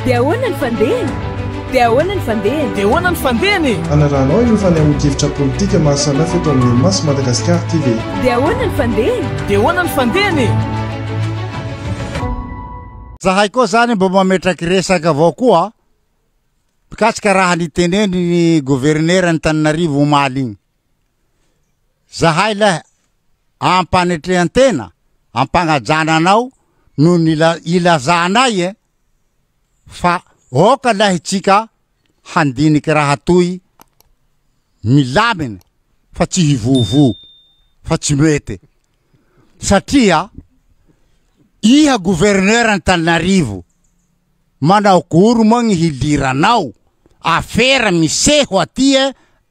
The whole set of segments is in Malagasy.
Dia ahoana ny fandehany? Dia ahoana ny fandehany? Dia ahoana ny fandehany? Anaranao ireo fanehoan-kevitra politika maro samihafa eto amin'ny Masy Madagasikara TV. Dia ahoana ny fandehany? Dia ahoana ny fandehany? Zahay koa zany mba mametraky resaka avao koa pikasika raha niteneny ny gouverneur Antananarivo omaly igny. Zahay la ampanetrehan-tena ampagnajananao no ilazanay fa oka lahy tsika handiniky raha toy milamina fa tsy hivovo fa tsy mety satria iha gouverneur Antananarivo manao goro moa gny hiliranao afera miseho aty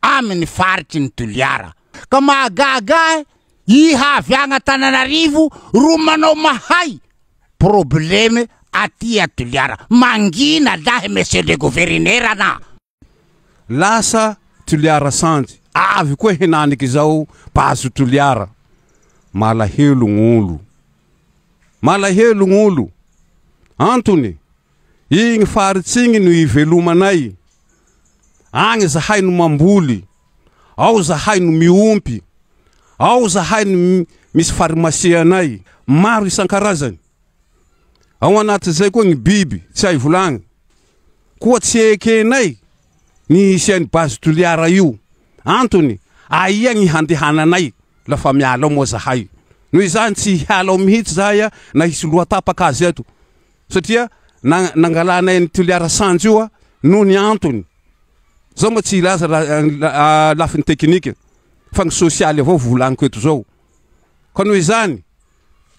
amin'ny faritry ny Toliara ka mahagaga iha avy agny Antananarivo ro manao mahay probleme aty a Toliara mangina lahy monsieur le gouverneur ana lasa Toliara sandy avy koa hinaniky zao bazo Toliara malahelo ng'olo antony igny faritsigny no ivelomanay agny zahay no mamboly ao zahay no miompy ao zahay no misy farmasianay maro isan-karazany ao anaty zay koa gny biby tsy hay volagny koa tsy ekenay ny isiany bazo Toliara io antony aia gny handehananay lafa miala moa zahay no izany tsy hiala mihitsy zahay na hisy loha tapaka azy eto satria nangalanay ny Toliara sandy io no ny antony zao mo tsy ilaza lafiny teknike fa gny sosialy avao volaniko eto zao ka no izany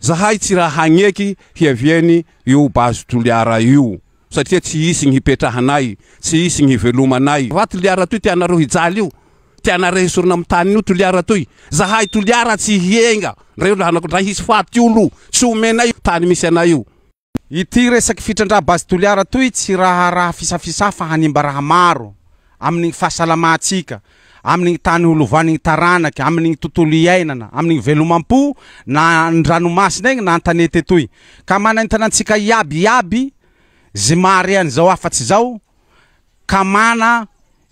zahay tsy raha hagneky hiaviany io bazo Toliara io satria tsy hisy gny hipetrahanay tsy hisy gny hivelomanay va Toliara toy tianareo hijaly io tianareo hisorona amin'ny tany io Toliara toy zahay Toliara tsy hienga reo raha hisy faty olo tsy omenay tany misy anay io ity resaky fitrandra bazo Toliara toy tsy raha fisafisafa hanimba raha maro amin'ny fahasalamatsika amin'ny tany holovany taranaky amin'ny tontolo iainana amin'ny velomampo na ndranomasina igny na antanety toy ka manantanantsika iaby ze mare an'izao afatsy zao ka mana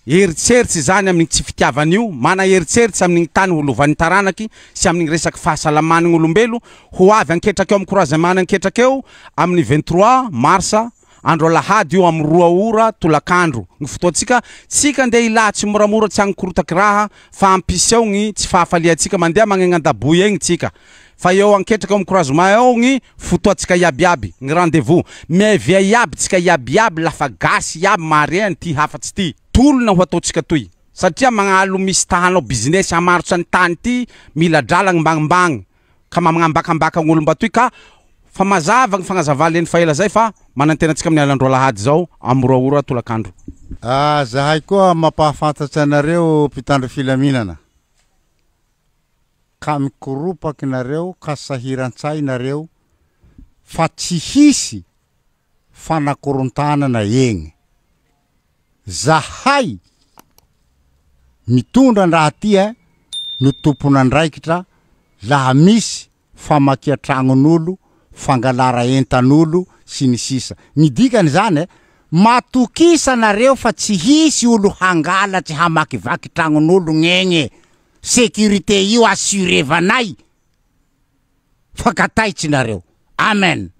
eritseritsy zany amin'ny tsy fitiavany io mana eritseritsy amin'ny tany holovany taranaky sy amin'ny resaky fahasalamany olombelo ho avy anketraka eo amin'ny croisement anketraka eo amin'ny 23 marsa andro lahady io amin'ny 2 ora tolakandro ny fotoatsika tsika ndeha ilatsy moramora tsy agnikorotaky raha fa ampiseo gny tsy fahafaliatsika mandeha magnenandaboy egny tsika fa eo anketraka amin'ny croisement eo gny fotoatsika iabiaby gny rendez-vous mevia iaby tsika iabiaby lafa gasy iaby mare an'ty hafatsy ty tolona ho ataotsika toy satria magnalo misy tahanao business amarotsy ny tany ty mila drala mbagnibagny ka magnambakambaka gn'olomba toy ka fa mazava gny fagnazavaly ny faela zay fa manantenatsika amin'ny alandro lahady zao amin'ny 2 ora tolakandro zahay koa mampahafantatsy anareo mpitandro filaminana ka mikoropaky nareo ka sahiran-tsay nareo fa tsy hisy fanakorontana egny zahay mitondra raha ty no tompon'andraikitra laha misy famakia tragnon'olo fangalara entan'olo sy ny sisa ny dikany zany matokisa nareo fa tsy hisy olo hangalatsy hamakivaky tragnon'olo gnegny sécurité io assurevanay fa kataitsy nareo amen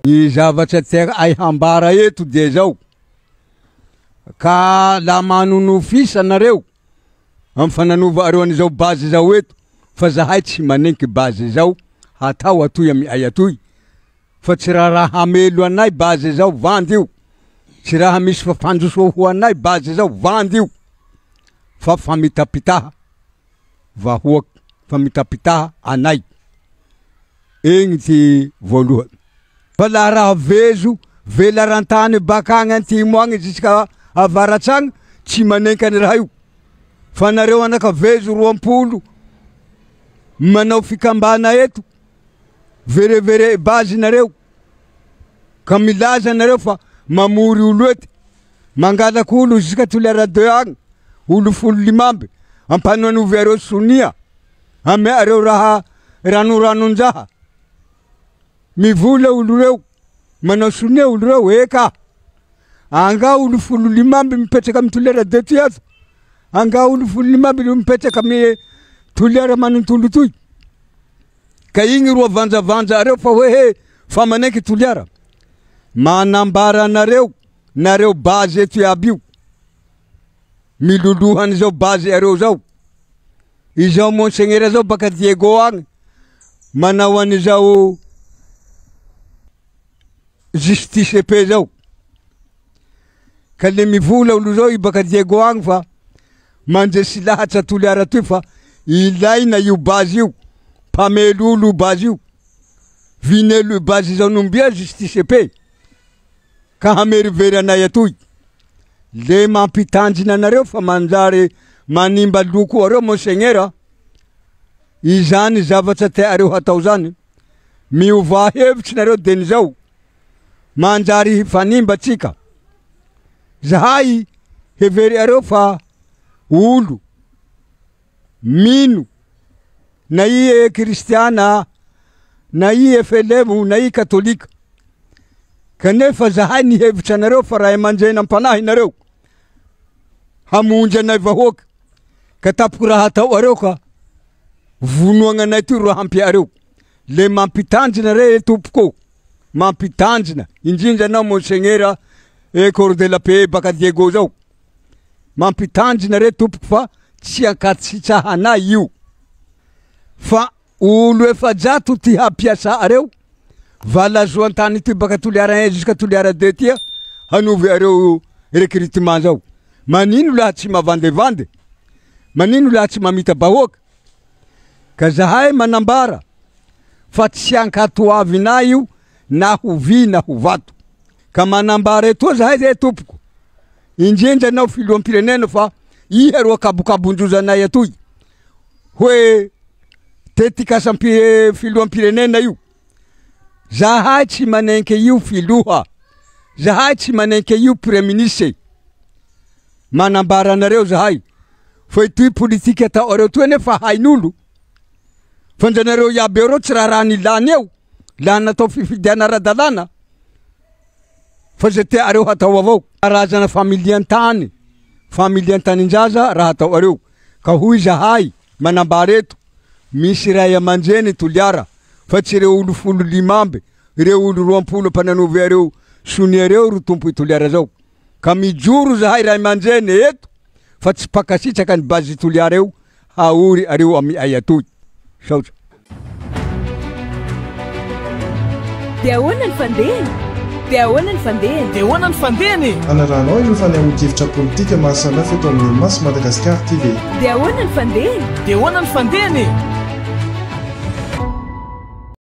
i zavatra tiaka ay hambara eto dia zao ka la manonofisa nareo am fananova areo an'izao bazy zao eto fa zahay tsy manenky bazy zao hatao atoy ami ay atoy fa tsy raha hamelo anay bazy zao vandy io tsy raha misy fafanjosoa ho anay bazy zao vandy io fa famitapitaha vahoaky famitapitaha anay egny ty voalohany fa la raha vezo velarantany bakagny antimo agny jusqu'à avaratsagny tsy manenky any raha io fa nareo anakavezo 20 manao fikambana eto verevere bazy nareo ka milaza nareo fa mamory olo ety mangalaky olo jusqu'à Toliara 2 agny olo 15 ampanoanovy areo sonia ame areo raha ranoranonjaha mivola olo reo manao sonia olo reo eka anga olo 15 mipetraka amy tolera de ty ato anga olo 15 mipetraka amy tolera manontolo toy ka igny roa vanjavanja areo fa hoe fa manaiky toliara manambara nareo base eto iaby io milolohan zao base areo zao izao monseigneur zao baka Diego agny manao an'izao justice EP zao ka le mivola olo zao i baka Diego agny fa manjesy lahatra toliara toy fa ilaina io base io pamelo olo base io vinelo base zao nombia justice EP ka hamerivery anay atoy le mampitanjina nareo fa manjary manimba loko areo monseigneur izany zavatra te areo hatao zany miova hevitsy nareo deny zao manjary hifanimba tsika zahay hevery areo fa olo mino na i kristiana na i efelemo na i katolika kanefa zahay ni hevitra nareo fa raha manjena ampanahy nareo hamonjy anay vahoaka ka tapoky raha hatao areo ka vonoagna anay ty ro hampy areo le mampitanjina re tompoko mampitanjina indrindra anao monseigneur corps de la paix baka Diego zao mampitanjina re tompoko fa tsy ankatsitsahanay io fa olo efa jato ty hampiasa areo valazo antany ty baka toliara 1 jusqu'à toliara 2 tia hanovy areo recrutement zao manino laha tsy mavandevande manino laha tsy mamita bahoaka ka zahay manambara fa tsy ankatoavinay io na ho vi na ho vato ka manambara eto zahay zay tompoko indrindra anao filoam-pirenena fa iha ro akabokabonjozanay atoy hoe tetikasam filoam-pirenena io zahay tsy manenke io filoha zahay tsy manenke io premier ministre manambara anareo zahay fa itoy politika atao areo toy nefa hain'olo fa njanareo iaby areo tsy raha raha nilany eo laha natao fifidiana ara-dalàna fa zay te areo hatao avao karazana familian-tanin-jaza raha hatao areo ka hoy zahay manambara eto misy ray aman-dreny toliara fa tsy reo olo 15 reo olo 20 mpananovi areo sony areo ro tompo itoliara zao ka mijoro zahay ray aman-dreny eto fa tsy pakasitraka ny base toliara eo haory areo amy ay atoy saotra Dia ahoana ny fandehany? Dia ahoana ny fandehany? Dia ahoana ny fandehany? Anaranao io fanehoan-kevitra politika mahasamihafa eto amin'ny Mas Madagasikara TV. Dia ahoana ny fandehany? Dia ahoana ny fandehany?